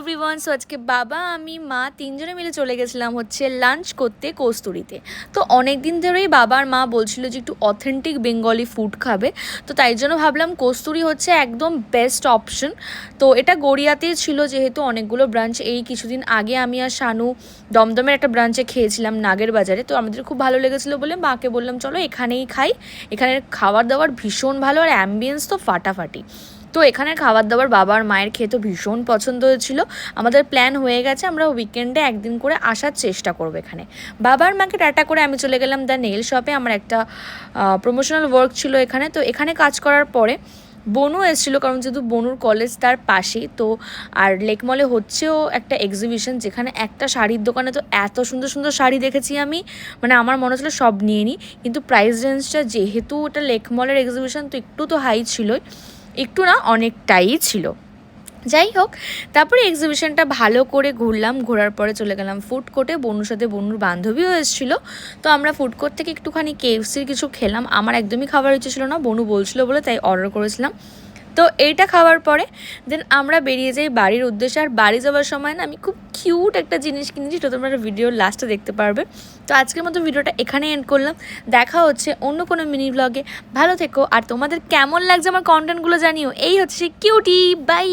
Everyone. So আজকে বাবা আমি মা তিনজনে মিলে চলে গেছিলাম হচ্ছে লাঞ্চ করতে কস্তুরিতে। তো অনেক দিন ধরেই বাবার মা বলছিল যে একটু অথেন্টিক বেঙ্গলি ফুড খাবে, তো তাই জন্য ভাবলাম কস্তুরি হচ্ছে একদম বেস্ট অপশন। তো এটা গড়িয়াতেই ছিল, যেহেতু অনেকগুলো ব্রাঞ্চ, এই কিছুদিন আগে আমি আর শানু দমদমের একটা ব্রাঞ্চে খেয়েছিলাম নাগের বাজারে। তো আমাদের খুব ভালো লেগেছিলো বলে মাকে বললাম চলো এখানেই খাই। এখানের খাবার দাবার ভীষণ ভালো আর অ্যাম্বিয়েন্স তো ফাটাফাটি। তো এখানের খাবার দাবার বাবার মায়ের খেয়ে তো ভীষণ পছন্দ হয়েছিল। আমাদের প্ল্যান হয়ে গেছে আমরা উইকেন্ডে একদিন করে আসার চেষ্টা করবো এখানে। বাবার মাকে টাটা করে আমি চলে গেলাম দ্য নেল শপে। আমার একটা প্রমোশনাল ওয়ার্ক ছিল এখানে। তো এখানে কাজ করার পরে বনু এসেছিলো, কারণ যেহেতু বনুর কলেজ তার পাশেই তো। আর লেক মলে হচ্ছেও একটা এক্সিবিশন, যেখানে একটা শাড়ির দোকানে তো এত সুন্দর সুন্দর শাড়ি দেখেছি আমি, মানে আমার মনে হচ্ছিলো সব নিয়ে নিই। কিন্তু প্রাইস রেঞ্জটা, যেহেতু ওটা লেক মলের এক্সিবিশন, তো একটু তো হাই ছিলই, একটু না অনেকটাই ছিল। যাই হোক, তারপরে এক্সিবিশনটা ভালো করে ঘুরলাম। ঘোরার পরে চলে গেলাম ফুড কোর্টে। বনুর সাথে বনুর বান্ধবীও এসেছিলো। তো আমরা ফুড কোর্ট থেকে একটুখানি কেএফসির কিছু খেলাম। আমার একদমই খাবার ইচ্ছে ছিল না, বনু বলছিল বলে তাই অর্ডার করেছিলাম। তো এইটা খাওয়ার পরে দেন আমরা বেরিয়ে যাই বাড়ির উদ্দেশ্যে। আর বাড়ি যাওয়ার সময় না আমি খুব কিউট একটা জিনিস কিনেছি, তো তোমরা ভিডিওর লাস্টে দেখতে পারবে। তো আজকের মতো ভিডিওটা এখানে এন্ড করলাম। দেখা হচ্ছে অন্য কোনো মিনি ব্লগে। ভালো থেকো, আর তোমাদের কেমন লাগছে আমার কন্টেন্টগুলো জানিও। এই হচ্ছে কিউটি, বাই।